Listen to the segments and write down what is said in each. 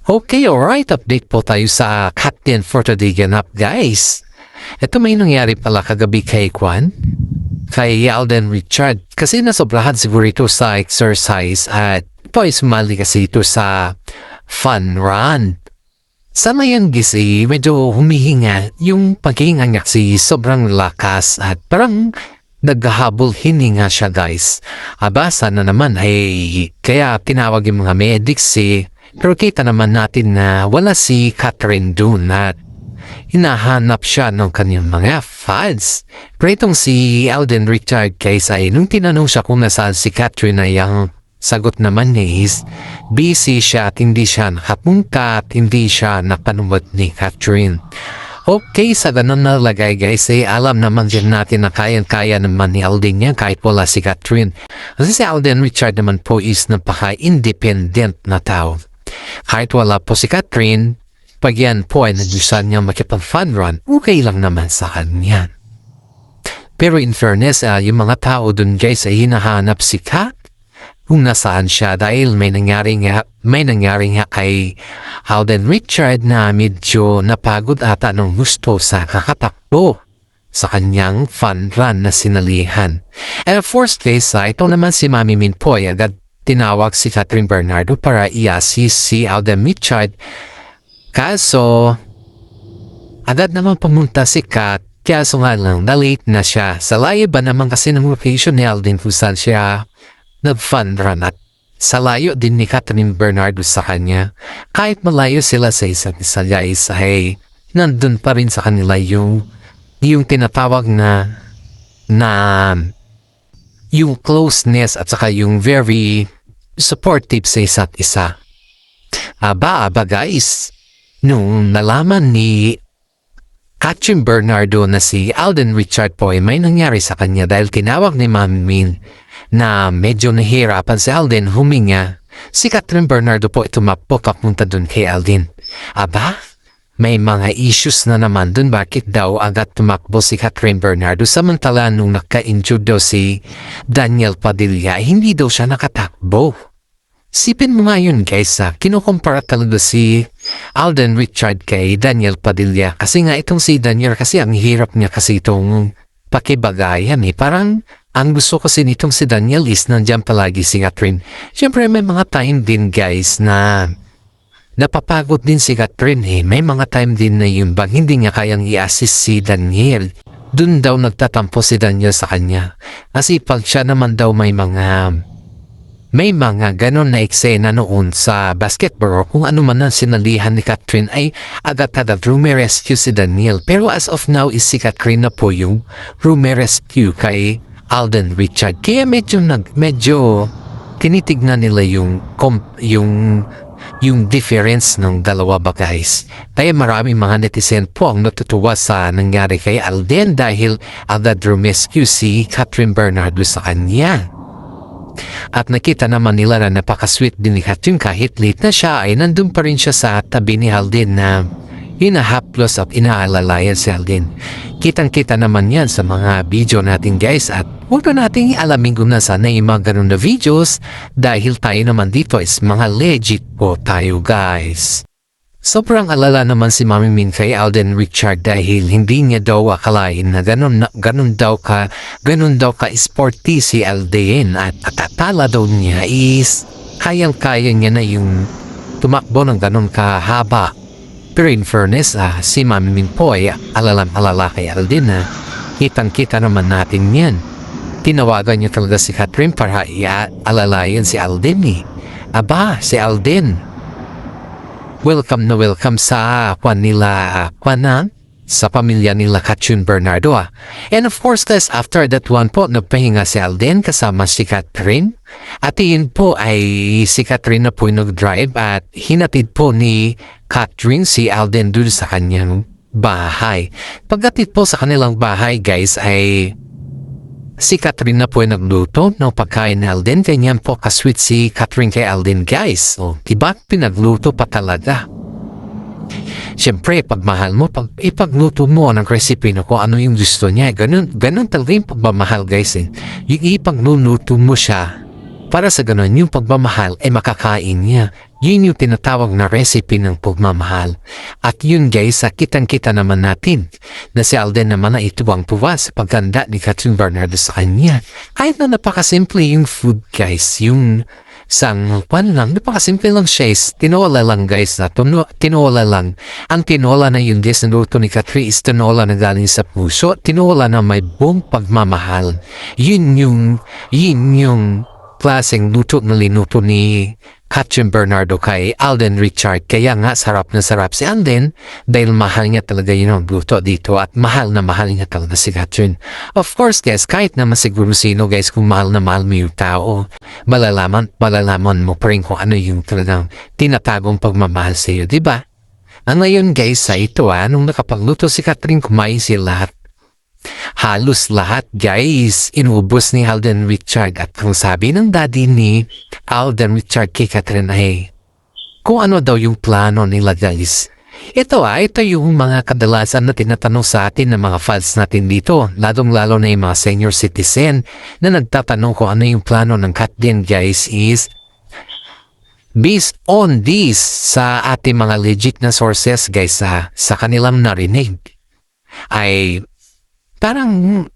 Okay, alright. Update po tayo sa Captain for today ganap, guys. Ito may nangyari pala kagabi kay kay Alden Richard. Kasi nasobrahan siguro ito sa exercise at ito ay sumali kasi ito sa fun run. Sa ngayon gisi, medyo humihinga yung paghinga niya kasi sobrang lakas at parang naghahabol hininga siya, guys. Aba, sana naman ay kaya tinawag yung mga medics pero kita naman natin na wala si Catherine dun at hinahanap siya ng kanyang mga fans. Pero itong si Alden Richard kaysa nung tinanong siya kung nasaan si Catherine ay ang sagot naman niya is busy siya at hindi siya nakapunta at hindi siya napanuwad ni Catherine. Okay, sa ganun na lagay, guys, alam naman din natin na kaya naman ni Alden niya kahit wala si Catherine. Kasi si Alden Richard naman po is napaka-independent na tao. Kahit wala po si Catherine, pag yan po ay nadyusan niya makipag-fun run, okay lang naman sa kanya. Pero in fairness, yung mga tao dun, guys, ay hinahanap si Kat kung nasaan siya dahil may nangyari nga kay Alden Richard na medyo napagod ata nung gusto sa kakatakbo sa kanyang fun run na sinalihan. And of course, guys, ito naman si Mami Min po ay agad tinawag si Catherine Bernardo para i-assist si Alden Richard. Kaso, agad naman pumunta si Kat. Kaso nga lang, na-late na siya. Sa layo ba naman kasi ng location ni Alden kung saan siya nag-fun run at sa layo din ni Catherine Bernardo sa kanya. Kahit malayo sila sa isa't isa, guys, ay nandun pa rin sa kanila yung tinatawag na yung closeness at saka yung very supportive sa isa't isa. Aba, guys, nung nalaman ni Catherine Bernardo na si Alden Richard po ay may nangyari sa kanya dahil tinawag ni Mami Min na medyo nahihirapan si Alden huminga, si Catherine Bernardo po tumakbo papunta dun kay Alden. Aba, may mga issues na naman dun. Bakit daw agad tumakbo si Catherine Bernardo samantala nung naka-injured daw si Daniel Padilla, hindi daw siya nakatakbo. Sipin mo nga yun, guys, kinukumpara talaga si Alden Richard kay Daniel Padilla. Kasi nga itong si Daniel kasi ang hirap niya kasi itong pakibagayan Parang ang gusto kasi nitong si Daniel is nandiyan palagi si Catherine. Siyempre may mga time din, guys, na napapagod din si Catherine May mga time din na yung bang hindi niya kayang i-assist si Daniel. Dun daw nagtatampo si Daniel sa kanya. Kasi pag siya naman daw may mga ganon na eksena noon sa basketball kung ano man ang sinalihan ni Catherine ay agad-agad rumerescue si Daniel. Pero as of now is si Catherine na po yung rumerescue kay Alden Richard. Kaya medyo tinitignan nila yung difference ng dalawa ba, guys. Kaya maraming mga netizen po ang natutuwa sa nangyari kay Alden dahil agad rumescue si Catherine Bernardo sa kanya. At nakita naman nila na napaka-sweet din ni Catherine kahit late na siya ay nandun pa rin siya sa tabi ni Alden na hinahaplos at inaalalayan si Alden. Kitang-kita naman yan sa mga video natin, guys, at huwag na natin alamin kung nasaan na yung mga ganun na videos dahil tayo naman dito is mga legit po tayo, guys. Sobrang alala naman si Mami Min kay Alden Richard dahil hindi niya daw akalain na ganun daw ka sporty si Alden at atatala daw niya is kayang-kaya niya na yung tumakbo ng ganun kahaba. Pero in fairness, si Mami Min po ay alala kay Alden na kitang-kita naman natin yan. Tinawagan niya talaga si Catherine para alalayan si Alden Aba, si Alden, welcome na welcome sa sa pamilya nila Catherine Bernardo And of course, guys, after that one po, nagpahinga si Alden kasama si Catherine. At yun po ay si Catherine na po nag-drive at hinatid po ni Catherine si Alden dun sa kanyang bahay. Pagdating po sa kanilang bahay, guys, ay si Catherine na po ay nagluto ng pagkain ni Alden. Ganyan po kasweet si Catherine kay Alden, guys. Diba pinagluto pa talaga? Siyempre, pagmahal mo, ipagluto mo ng recipe na kung ano yung gusto niya. Ganun talaga yung pagmamahal, guys. Yung ipagluluto mo siya para sa ganun yung pagmamahal ay makakain niya. Yun yung tinatawag na recipe ng pagmamahal. At yun guys, kitang-kita naman natin na si Alden naman na ituwang-tuwa sa pagganda ni Catherine Bernardo sa kanya. Kahit na napakasimple yung food guys, yung napakasimple lang siya is tinola lang guys na tinola lang. Ang tinola na yung niluto ni Catherine is tinola na galing sa puso, tinola na may buong pagmamahal. Yun yung klaseng luto na linuto ni Catherine Bernardo kay Alden Richard. Kaya nga sarap na sarap si Alden dahil mahal niya talaga yun ang luto dito at mahal na mahal niya talaga si Catherine. Of course guys, kahit naman siguro sino guys, kung mahal na mahal mo yung tao, malalaman mo pa rin kung ano yung talagang tinatagong pagmamahal sa iyo, diba? Ang ngayon guys sa ito nung nakapagluto si Catherine, kumain sila lahat. Halos lahat guys, inubos ni Alden Richard at kung sabi ng daddy ni Alden Richard kay Catherine ay kung ano daw yung plano nila guys. Ito yung mga kadalasan na tinatanong sa atin ng mga fans natin dito, lalong-lalo na yung mga senior citizen na nagtatanong kung ano yung plano ng Catherine guys is based on this sa ating mga legit na sources guys sa kanilang narinig ay parang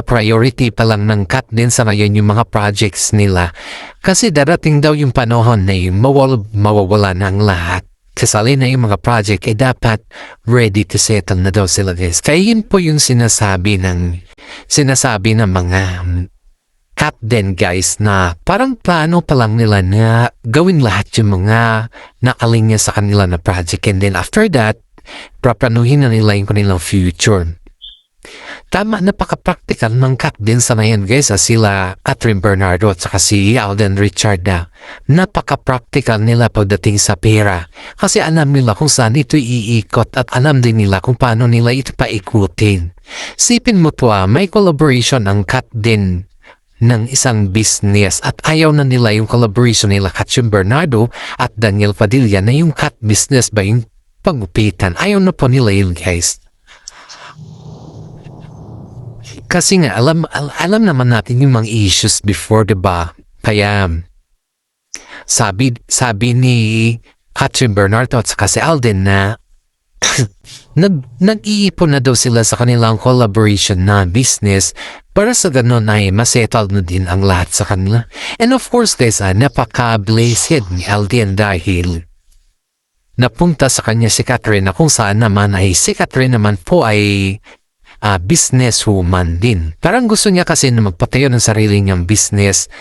priority pa lang ng Kat din sa ngayon yung mga projects nila. Kasi darating daw yung panahon na yung mawawala ng lahat. Kasali na yung mga project ay dapat ready to settle na daw sila guys. Kaya yun po yung sinasabi ng mga Kat din guys na parang plano pa lang nila na gawin lahat yung mga nakalinya sa kanila na project. And then after that, paplanuhin na nila yung kanilang future. Tama, napaka-practical ng Kat din sa ngayon guys sila Catherine Bernardo at saka si Alden Richard na napaka-practical nila pagdating sa pera kasi alam nila kung saan ito iikot at alam din nila kung paano nila ito paikutin. Sipin mo to may collaboration ang Kat din ng isang business at ayaw na nila yung collaboration nila Catherine Bernardo at Daniel Padilla na yung Kat business ba yung pagupitan. Ayaw na po nila yun guys. Kasi nga alam naman natin yung mga issues before, diba? Kaya sabi ni Catherine Bernardo at saka si Alden na nag-iipon na daw sila sa kanilang collaboration na business para sa ganun ay masettle na din ang lahat sa kanila. And of course guys, napaka-blessed ni Alden dahil napunta sa kanya si Catherine na kung saan naman ay si Catherine naman po ay businesswoman din. Parang gusto niya kasi na magpatayo ng sarili niyang business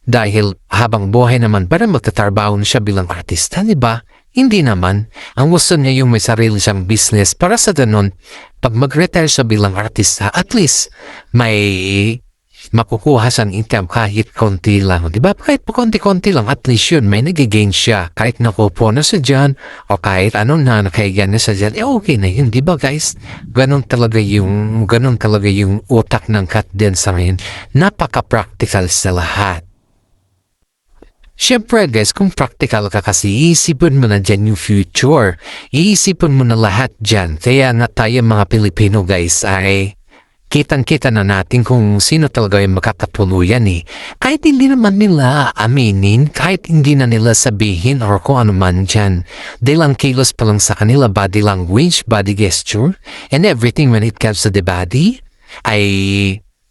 dahil habang buhay naman parang magtatrabaho siya bilang artista, diba? Hindi naman. Ang gusto niya yung may sarili siyang business para sa ganun, pag mag-retire siya bilang artista, at least may makukuha siyang income kahit konti lang. Diba? Kahit po konti-konti lang, at least yun, may nag-gain siya. Kahit nakupo na siya dyan, o kahit anong nakaigan na siya dyan, okay na yun. Diba guys? Ganon talaga yung utak ng Kat din sa ngayon. Napaka-practical sa lahat. Siyempre guys, kung practical ka kasi, iisipin mo na dyan yung future. Iisipin mo na lahat dyan. Kaya nga tayo mga Pilipino guys ay kitang-kita na natin kung sino talaga yung makakatuluyan Kahit hindi naman nila aminin, kahit hindi na nila sabihin or kung ano man dyan. Dahil ang kilos pa lang sa kanila, body language, body gesture, and everything when it comes to the body, ay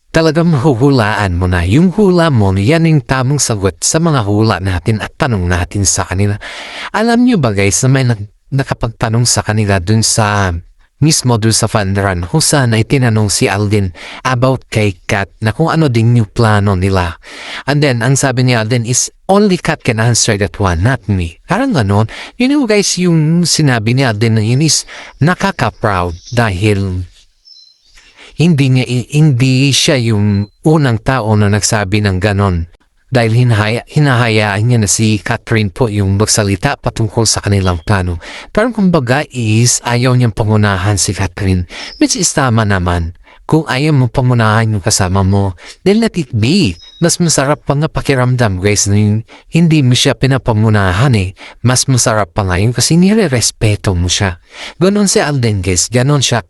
talagang mahuhulaan mo na. Yung hula mo, yan yung tamang sagot sa mga hula natin at tanong natin sa kanila. Alam nyo ba guys na may nakapagtanong sa kanila dun sa mismo doon sa Fundran kung saan ay tinanong si Alden about kay Kat na kung ano din yung plano nila. And then, ang sabi ni Alden is, only Kat can answer that one, not me. Parang ganon. You know guys, yung sinabi ni Alden na yun is nakaka-proud dahil hindi siya yung unang tao na nagsabi ng ganon. Dahil hinahayaan niya na si Catherine po yung magsalita patungkol sa kanilang plano. Pero kumbaga is ayaw niyang pangunahan si Catherine. Which is tama naman. Kung ayaw mo pangunahan yung kasama mo, then let it be. Mas masarap pa nga pakiramdam guys na yung hindi mo siya pinapangunahan Mas masarap pa nga yun kasi nire-respeto mo siya. Ganon si Alden guys. Ganon siya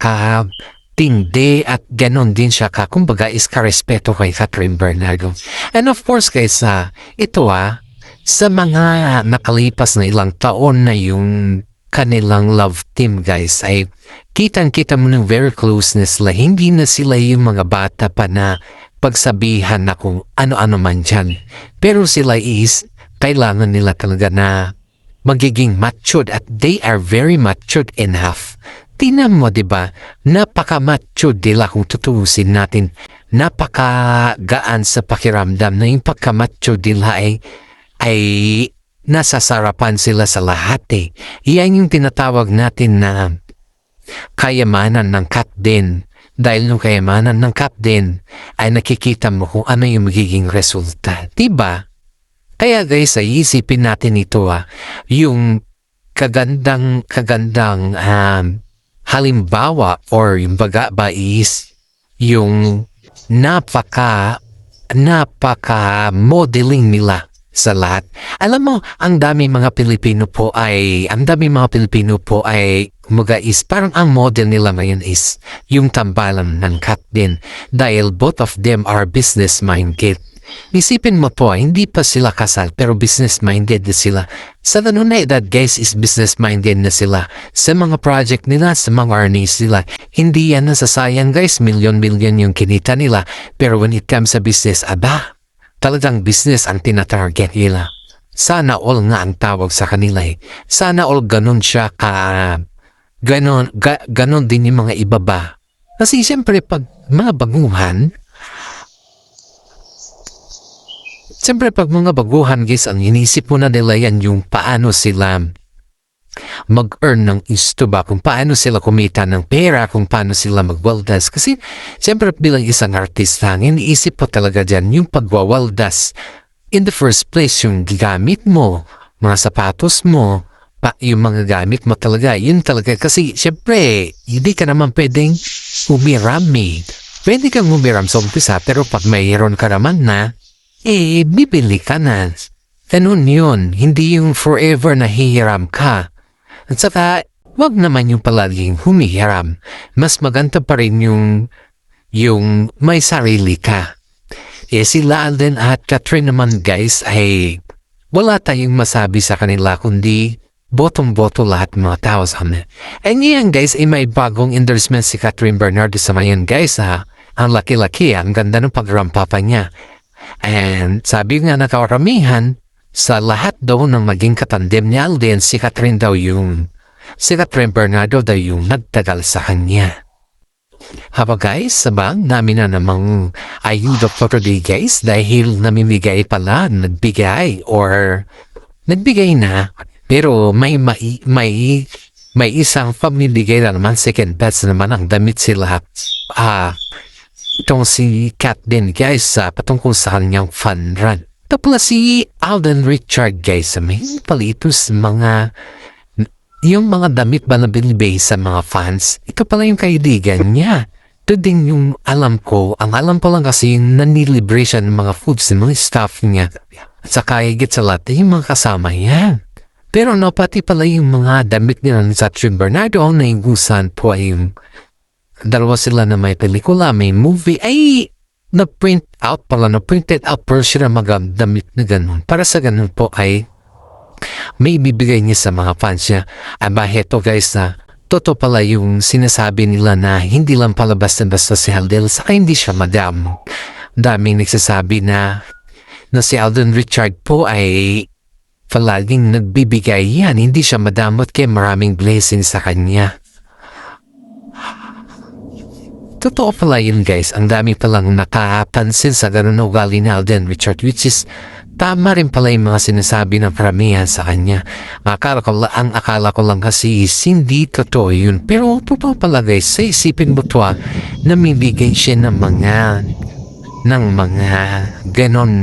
tindi at ganon din siya kumbaga is karespeto kay Catherine Bernardo. And of course guys, ito Sa mga nakalipas na ilang taon na yung kanilang love team guys ay kitang-kita mo ng very closeness la. Hindi na sila yung mga bata pa na pagsabihan na kung ano-ano man dyan. Pero sila is kailangan nila talaga na magiging matured at they are very matured enough. Tingnan mo, diba? Napaka-matured nila kung tutuusin natin. Napaka-gaan sa pakiramdam na yung pagka-matured nila ay nasasarapan sila sa lahat eh. Iyan yung tinatawag natin na kayamanan ng cat din. Dahil yung kayamanan ng cat din ay nakikita mo kung ano yung magiging resulta. Diba? Kaya guys, ay isipin natin ito yung kagandang halimbawa or yung baga ba is yung napaka modeling nila sa lahat. Alam mo, ang dami mga Pilipino po ay mga is parang ang model nila ngayon is yung tambalan ng cat din dahil both of them are business minded. Isipin mo po, hindi pa sila kasal pero business minded na sila. Sa ganun na edad guys is business minded na sila. Sa mga project nila, sa mga earnings nila, hindi yan nasasayang guys, milyon-milyon yung kinita nila. Pero when it comes sa business, talagang business ang tinatarget nila. Sana all nga ang tawag sa kanila eh. Sana all ganun siya ganon din yung mga iba ba. Kasi siyempre pag mga baguhan guys, ang inisip mo na nila yan yung paano sila mag-earn ng isto ba, kung paano sila kumita ng pera, kung paano sila magwaldas. Kasi siyempre bilang isang artista, iniisip po talaga dyan yung pagwawaldas. In the first place, yung gamit mo, mga sapatos mo, yung mga gamit mo talaga, yun talaga. Kasi siyempre, hindi ka naman pwedeng umiram eh. Pwede kang umiram sa umpisa, pero pag mayroon ka naman na, bibili ka na. Ganun yun. Hindi yung forever na hihiram ka. At saka, wag naman yung palaging humihiram. Mas maganda pa rin yung may sarili ka. Sila Alden at Catherine naman guys ay wala tayong masabi sa kanila kundi botong-boto lahat mga tao sa amin. Ngayon guys ay may bagong endorsement si Catherine Bernardo sa ngayon guys Ang laki-laki, ang ganda ng pagrampa pa niya. And sabi nga na kawaramihan, sa lahat daw ng maging katandem ni Alden, si Catherine Bernardo daw yung nagtagal sa kanya. Haba guys, sabang namin na namang ayuda po today guys dahil nagbigay na pero may isang pamimigay na naman second best naman ang damit sila. Itong si Kat din guys patungkol sa kanyang fun run. Tapos si Alden Richard guys may palitos yung mga damit ba na binibigay sa mga fans. Ito pala yung kaibigan niya. Ito din yung alam ko. Ang alam ko lang kasi yung nanilibre siya ng mga foods ng mga staff niya. At saka higit sa lahat yung mga kasama niya. Pero pati pala yung mga damit nila ni Catherine Bernardo ang naigusan po ay yung dalawa sila na may pelikula, may movie, ay na-printed out pero sila mag-damit na ganun. Para sa ganun po ay may bibigay niya sa mga fans niya. Heto guys totoo pala yung sinasabi nila na hindi lang pala basta-basta si Alden, saka hindi siya madam. Daming nagsasabi na si Alden Richard po ay palaging nagbibigay yan. Hindi siya madamot kaya maraming blessings sa kanya. Totoo pala yun guys, ang dami palang nakapansin sa ganun na ugali ni Alden Richard, which is tama rin pala yung mga sinasabi ng karamihan sa kanya. Ang akala ko lang kasi is hindi totoo yun. Pero totoo pala guys, sa isipin mo to namibigay siya ng mga ganon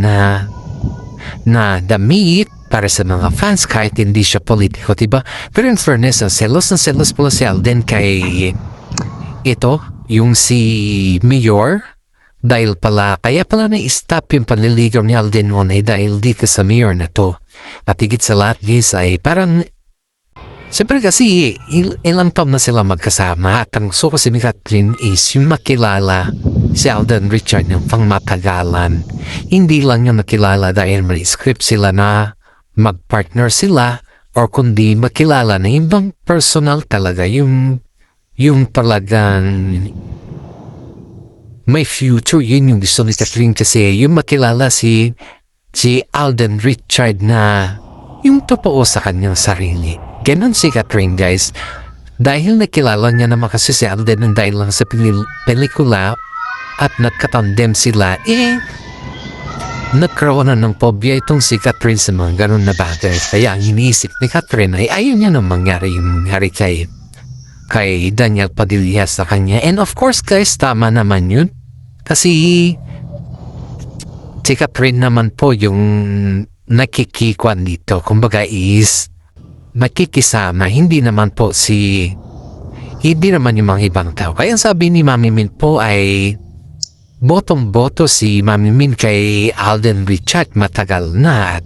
na damit para sa mga fans kahit hindi siya politiko, diba? Pero in fairness, selos pala si Alden kay ito, yung si Mayor, dahil pala, kaya pala na-stop yung panliligaw ni Alden noon dahil dito sa Mayor na to. At higit sa lahat guys ay parang, siyempre kasi ilang taon na sila magkasama at ang gusto ko si Catherine is yung makilala si Alden Richard ng pangmatagalan. Hindi lang yung nakilala dahil may script sila na magpartner sila or kundi makilala na ibang personal talaga yung talagang may future. Yun yung gusto ni Catherine kasi yung makilala si Alden Richard na yung totoo sa kanyang sarili. Ganon si Catherine, guys. Dahil nakilala niya naman kasi si Alden dahil lang sa pelikula at nagkatandem sila, nagkaroon na ng phobia itong si Catherine sa mga ganon na bagay. Kaya ang iniisip ni Catherine ay ayaw niya nang mangyari yung nangyari kay Daniel Padilla sa kanya. And of course, guys, tama naman yun. Kasi si Catherine naman po yung nakikikwan dito. Kumbaga is makikisama. Hindi naman yung mga ibang tao. Kaya sabi ni Mami Min po ay botong-boto si Mami Min kay Alden Richard matagal na at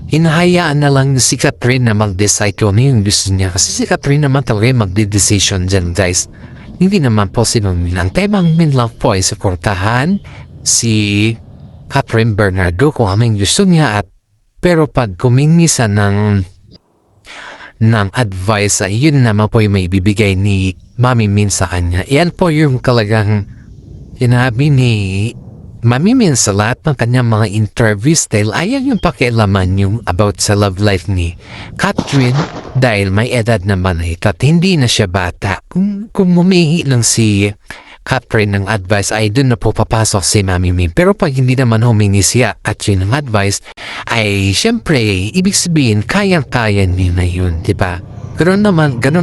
hinahayaan na lang si Catherine na mag-decide kung ano yung gusto niya. Kasi si Catherine naman talaga yung mag-decision dyan, guys. Hindi naman po si Mami Min. Ang temang Min lang po ay suportahan si Catherine Bernardo kung ano yung gusto niya. Pero pag kumingisa ng advice, yun naman po yung may bibigay ni Mami Min sa kanya. Yan po yung talagang sinabi ni Mami Min sa lahat ng kanyang mga interviews dahil ayaw yung pakialaman yung about sa love life ni Catherine dahil may edad naman at hindi na siya bata. Kung humihingi lang si Catherine ng advice ay doon na po papasok si Mami Min. Pero pag hindi naman humingi siya at yun ng advice ay syempre ibig sabihin kayang-kaya niya na yun, diba? Ganoon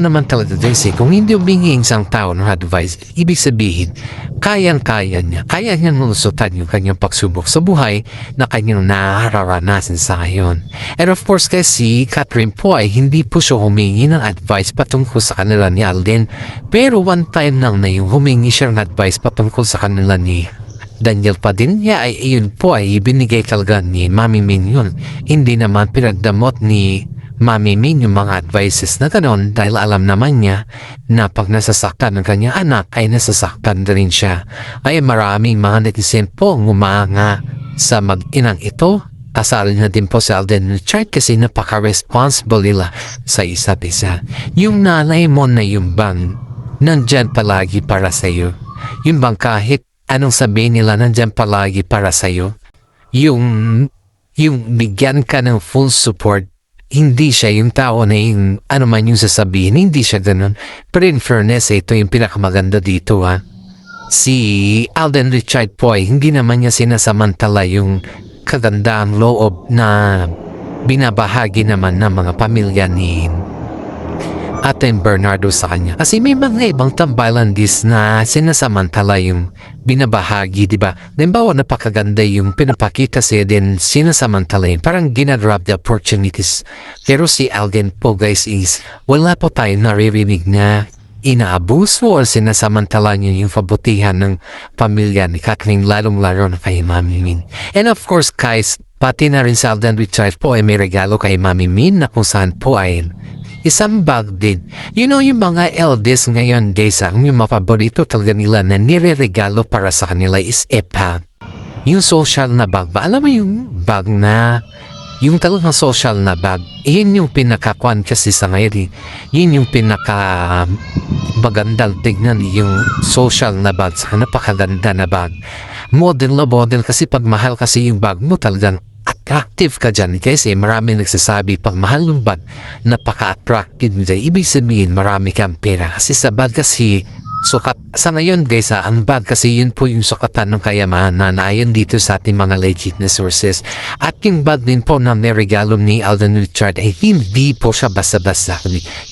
naman talaga guys kung hindi humingi isang tao ng advice, ibig sabihin, kaya niyang lusutan yung kanyang pagsubok sa buhay na kanyang nararanasan sa ngayon. And of course guys, si Catherine po ay hindi po siya humingi ng advice patungkol sa kanila ni Alden, pero one time lang na yung humingi siya ng advice patungkol sa kanila ni Daniel Padilla ay iyon po ay binigay talaga ni Mami Min yun. Hindi naman pinagdamot ni Mami Min yung mga advices na gano'n dahil alam naman niya na pag nasasaktan ng kanyang anak ay nasasaktan na rin siya. Ay maraming mga netizen po ngumanga sa mag-inang ito. Kasal na din po si Alden Richard kasi napaka-responsible nila sa isa't isa. Yung nanay mo na yung bang nandyan palagi para sa'yo. Yung bang kahit anong sabihin nila nandyan palagi para sa'yo. Yung bigyan ka ng full support. Hindi siya yung tao na yung ano man yung sasabihin, hindi siya ganun. Pero in fairness, ito yung pinakamaganda dito ha. Si Alden Richard po ay hindi naman niya sinasamantala yung kagandang loob na binabahagi naman ng mga pamilya ni Ate Bernardo sa kanya. Kasi may mga ibang tambalandis na sinasamantala yung binabahagi, di ba? Halimbawa, napakaganda yung pinapakita siya din sinasamantala yun. Parang ginagrab the opportunities. Pero si Alden po guys is wala po tayo naririnig na inaabuso o sinasamantala niya yung pabutihan ng pamilya ni Catherine lalong-laro na kay Mami Min. And of course guys, pati na rin si Alden Richard po ay may regalo kay Mami Min na kung saan po ay isang bag din. You know, yung mga eldest ngayon guys, ang yung mapaborito talaga nila na nire-regalo para sa kanila is EPA. Yung social na bag ba? Alam mo yung bag na, yung talagang social na bag, yun yung pinakakuan kasi sa ngayon. Yun yung pinaka magandang tignan yung social na bag. Saka napakaganda na bag. Model na model kasi pag mahal kasi yung bag mo talagang attractive ka dyan kasi marami nagsasabi pag mahal ng bag napaka-attractive dyan. Ibig sabihin marami kang pera kasi sa bag kasi sukat. Sa ngayon guys ang bag kasi yun po yung sukatan ng kayamanan na ayon dito sa ating mga legit na sources. At yung bag din po na niregalo ni Alden Richard ay hindi po siya basta-basta.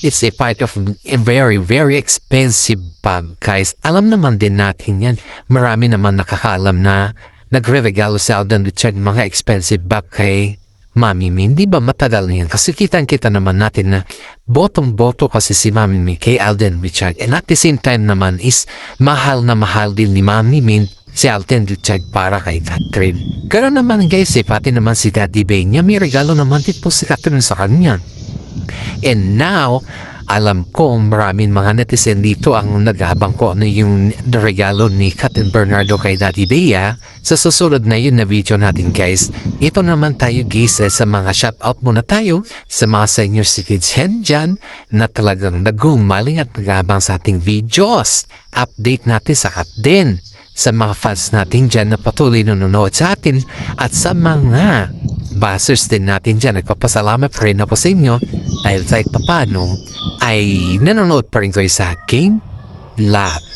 It's a part of a very very expensive bag guys. Alam naman din natin yan. Marami naman nakakaalam na nagre-regalo si Alden Richard mga expensive bag kay Mami Min. Di ba matagal na yan? Kasi kitang-kita naman natin na botong-boto kasi si Mami Min kay Alden Richard. And at the same time naman is mahal na mahal din ni Mami Min si Alden Richard para kay Catherine. Ganoon naman guys pati naman si Daddy Bay niya may regalo naman din po si Catherine sa kanya. And now, Alam ko maraming mga netizen dito ang nag-aabang ko ano yung regalo ni Captain Bernardo kay Daddy Bea. Sa susunod na yun na video natin guys. Ito naman tayo guys sa mga shoutout muna tayo sa mga senior citizen dyan na talagang nagumaling at nag-aabang sa ating videos. Update natin sa din sa mga fans natin dyan na patuloy nanonood sa atin at sa mga basers din natin dyan. Nagpapasalamat pa rin ako sa inyo dahil kahit papano ay nanonood pa rin kayo sa aking live.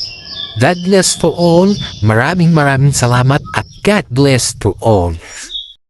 God bless to all. Maraming salamat at God bless to all.